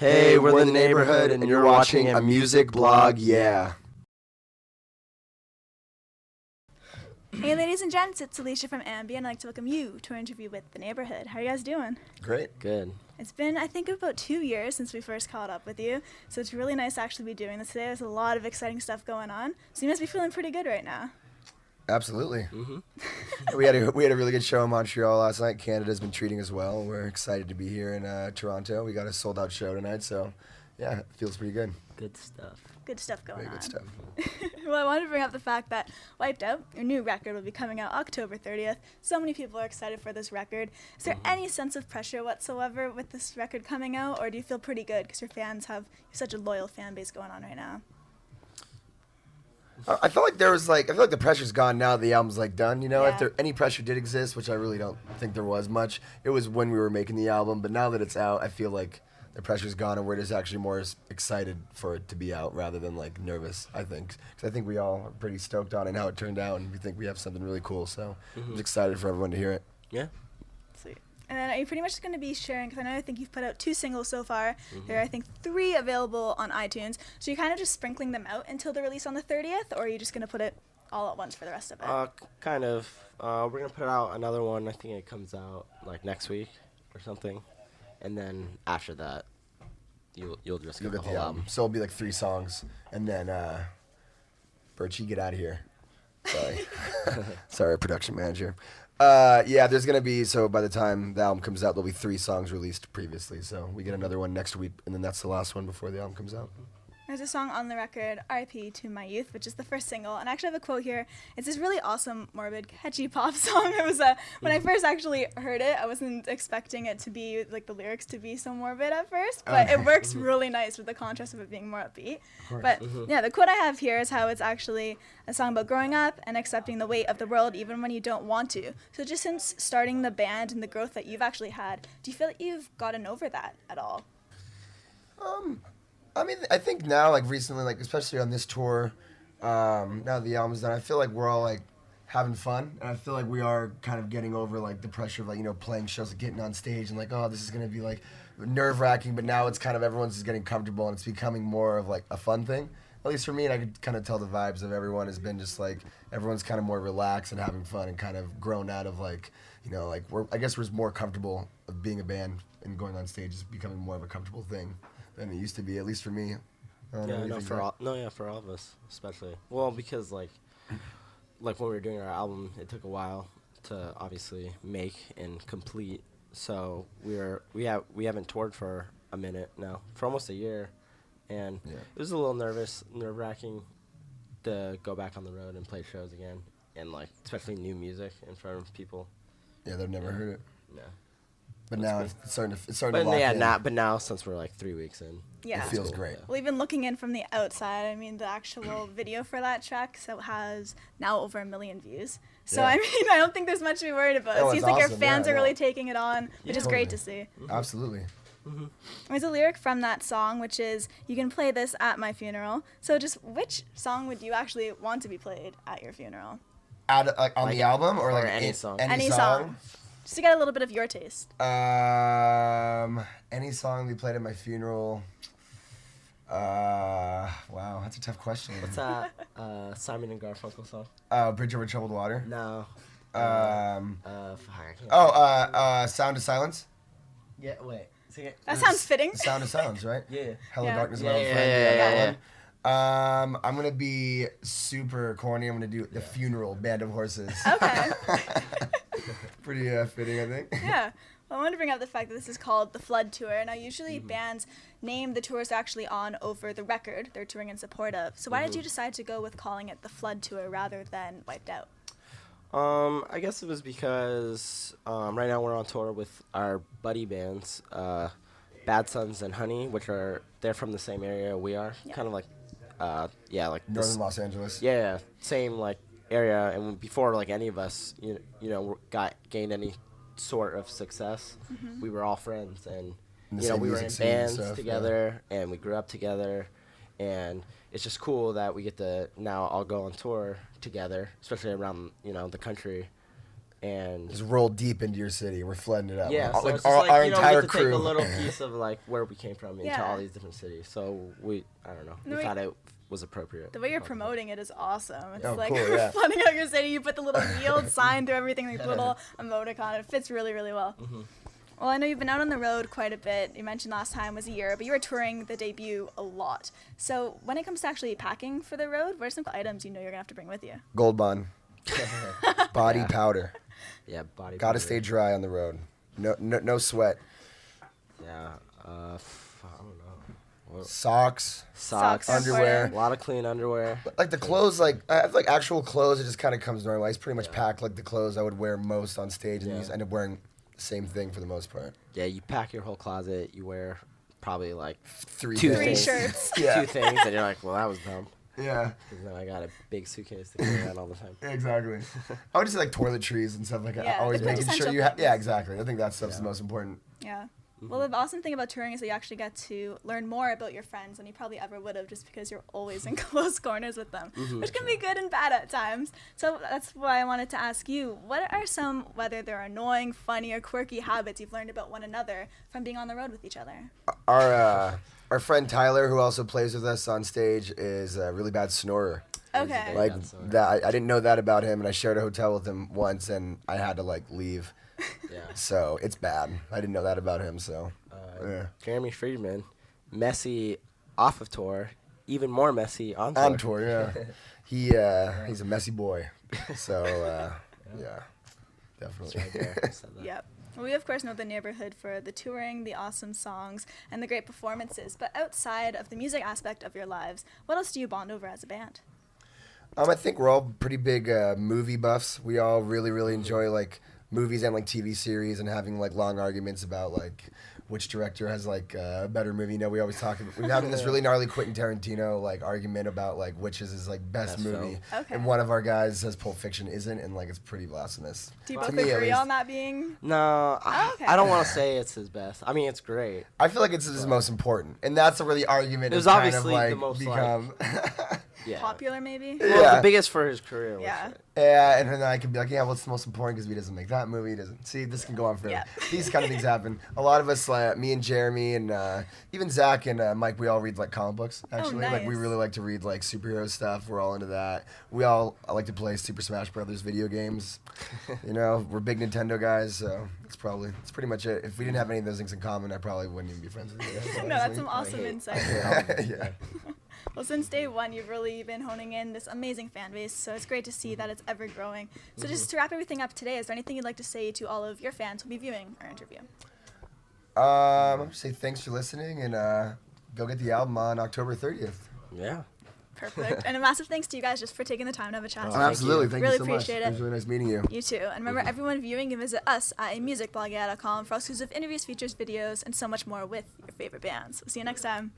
Hey, we're the Neighborhood, and you're watching a music blog, yeah. Hey ladies and gents, it's Alicia from AMBY, and I'd like to welcome you to our interview with the Neighborhood. How are you guys doing? Great. Good. It's been, I think, about 2 years since we first caught up with you, so it's really nice to actually be doing this today. There's a lot of exciting stuff going on, so you must be feeling pretty good right now. Absolutely. We had a really good show in Montreal last night. Canada's been treating us well. We're excited to be here in Toronto. We got a sold-out show tonight, so yeah, it feels pretty good. Good stuff. Good stuff going Very on. good stuff. Well, I wanted to bring up the fact that Wiped Out, your new record, will be coming out October 30th. So many people are excited for this record. Is there any sense of pressure whatsoever with this record coming out, or do you feel pretty good because your fans have such a loyal fan base going on right now? I feel like the pressure's gone now that the album's done. You know, Yeah. if there any pressure did exist, which I really don't think there was much, it was when we were making the album. But now that it's out, I feel like the pressure's gone, and we're just actually more excited for it to be out rather than nervous. I think, because I think we all are pretty stoked on it and how it turned out, and we think we have something really cool. So I'm just excited for everyone to hear it. Yeah. Sweet. And then are you pretty much going to be sharing, because I think you've put out 2 singles so far. There are, I think, 3 available on iTunes. So you're kind of just sprinkling them out until the release on the 30th, or are you just going to put it all at once for the rest of it? Kind of. We're going to put out another one. I think it comes out next week or something. And then after that, you'll just get the whole album. So it'll be 3 songs, and then Birchie, get out of here. Sorry. Sorry, production manager. Yeah, there's going to be, so by the time the album comes out, there'll be 3 songs released previously. So we get another one next week, and then that's the last one before the album comes out. There's a song on the record, R.I.P. to My Youth, which is the first single. And I actually have a quote here. It's this really awesome, morbid, catchy pop song. It was when I first actually heard it, I wasn't expecting it to be, the lyrics to be so morbid at first. But it works really nice with the contrast of it being more upbeat. But yeah, the quote I have here is how it's actually a song about growing up and accepting the weight of the world even when you don't want to. So just since starting the band and the growth that you've actually had, do you feel that you've gotten over that at all? I mean, I think now, recently, especially on this tour, now that the album's done, I feel like we're all, having fun. And I feel like we are kind of getting over, the pressure of, playing shows, getting on stage and, oh, this is going to be, nerve-wracking. But now it's kind of everyone's just getting comfortable, and it's becoming more of, a fun thing. At least for me, and I could kind of tell the vibes of everyone has been just, everyone's kind of more relaxed and having fun and kind of grown out of, I guess we're more comfortable of being a band, and going on stage is becoming more of a comfortable thing than it used to be, at least for me. For all of us, especially. Well, because when we were doing our album, it took a while to obviously make and complete. So we haven't toured for a minute now, for almost a year, and it was a little nerve-wracking to go back on the road and play shows again, and especially new music in front of people. Yeah, they've never heard it. No. But now it's starting to lock in. But now since we're 3 weeks in, Yeah. It feels great. Well, even looking in from the outside, I mean, the actual video for that track has now over 1 million views. So, Yeah. I mean, I don't think there's much to be worried about. Oh, It seems it's like your awesome. fans Yeah, are really taking it on, which is Totally. great to see. Absolutely. There's a lyric from that song, which is, "You can play this at my funeral." So just which song would you actually want to be played at your funeral? On the album or any song? Any song. Just to get a little bit of your taste. Any song we played at my funeral. Wow, that's a tough question. What's that Simon and Garfunkel song? Bridge Over Troubled Water. No. Sound of Silence. Yeah, wait. Sing it. That sounds fitting. Sound of Silence, right? Yeah. Hello Yeah. Darkness, Yeah, My Old yeah, Friend. yeah, that yeah, one. I'm gonna be super corny. I'm gonna do The Funeral, Band of Horses. Okay. Pretty fitting, I think. Yeah. Well, I want to bring up the fact that this is called the Flood Tour. Now, usually bands name the tours they're actually on over the record they're touring in support of. So why did you decide to go with calling it the Flood Tour rather than Wiped Out? I guess it was because right now we're on tour with our buddy bands, Suns and Hunny, they're from the same area we are. Yeah. Kind of Northern Los Angeles. Yeah, same area. And before any of us, gained any sort of success, we were all friends, and we were in bands together, and we grew up together, and it's just cool that we get to now all go on tour together, especially around the country, and Just roll deep into your city. We're flooding it up. yeah, so like it's just our, like, our you know, entire we get to crew. take a little piece of like where we came from into Yeah. all these different cities. So I don't know, No, we thought it was appropriate. The way you're promoting it is awesome. It's Oh, like cool, yeah. flooding out your city. You put the little yield sign through everything, like the little emoticon. It fits really, really well. Well, I know you've been out on the road quite a bit. You mentioned last time was a year, but you were touring the debut a lot. So when it comes to actually packing for the road, what are some items you know you're going to have to bring with you? Gold Bond. Body Yeah. powder. Yeah, body. Gotta powder. stay dry on the road. No sweat. Yeah, I don't know. What? Socks. Socks, are underwear. important. a lot of clean underwear. Like the clothes, like I have like actual clothes. It just kind of comes normal. I just pretty much Yeah. pack like the clothes I would wear most on stage, and Yeah. just end up wearing the same thing for the most part. Yeah, you pack your whole closet. You wear probably like Three two Three things. shirts. Yeah. two things, and you're like, well, that was dumb. Yeah. Because then I got a big suitcase to carry around all the time. Exactly. I would just say like toiletries and stuff like that. Yeah, Always the making sure quintessential you have. things. Yeah, exactly. I think that stuff's the Yeah. most important. Yeah. Well, the awesome thing about touring is that you actually get to learn more about your friends than you probably ever would have just because you're always in close corners with them, which can be good and bad at times. So that's why I wanted to ask you, what are some, whether they're annoying, funny, or quirky habits you've learned about one another from being on the road with each other? Our friend Tyler, who also plays with us on stage, is a really bad snorer. Okay. Like bad snorer. that, I didn't know that about him, and I shared a hotel with him once, and I had to like leave. Yeah. So it's bad. I didn't know that about him. So yeah. Jeremy Friedman, messy off of tour, even more messy on tour. On tour, yeah. He's a messy boy. So yeah, definitely. Right there, said that. Yep. Well, we of course know the Neighbourhood for the touring, the awesome songs, and the great performances. But outside of the music aspect of your lives, what else do you bond over as a band? I think we're all pretty big movie buffs. We all really enjoy like movies and like TV series, and having like long arguments about like which director has like a better movie. You know, we always talk. We're having this really gnarly Quentin Tarantino like argument about like which is his like best Best movie. film. Okay. And one of our guys says Pulp Fiction isn't, and like it's pretty blasphemous. Do you To both me, at agree least. on that being? No, Okay. I don't want to say it's his best. I mean, it's great. I feel like it's his most important, and that's where the argument It has was kind of obviously like the most, become. Yeah. Popular, maybe? Well, Yeah. the biggest for his career. Was Yeah. it. Yeah, and then I could be like, yeah, what's the most important because he doesn't make that movie. He doesn't. See, this can go on forever. Yeah. These kind of things happen. A lot of us, me and Jeremy and even Zach and Mike, we all read like comic books. Actually, like we nice. really like to read like superhero stuff. We're all into that. I like to play Super Smash Brothers video games. You know, we're big Nintendo guys, so it's pretty much it. If we didn't have any of those things in common, I probably wouldn't even be friends with you guys. No, that's honestly. some awesome hate- insight. Yeah. Well, since day one, you've really been honing in this amazing fan base, so it's great to see that it's ever growing. So just to wrap everything up today, is there anything you'd like to say to all of your fans who'll be viewing our interview? Say thanks for listening, and go get the album on October 30th. Yeah. Perfect. And a massive thanks to you guys just for taking the time to have a chat. Oh, today. Absolutely. Thank Really you so much. appreciate It was it. really nice meeting you. You too. And remember, everyone viewing can visit us at amusicblogger.com for exclusive interviews, features, videos, and so much more with your favorite bands. We'll see you next time.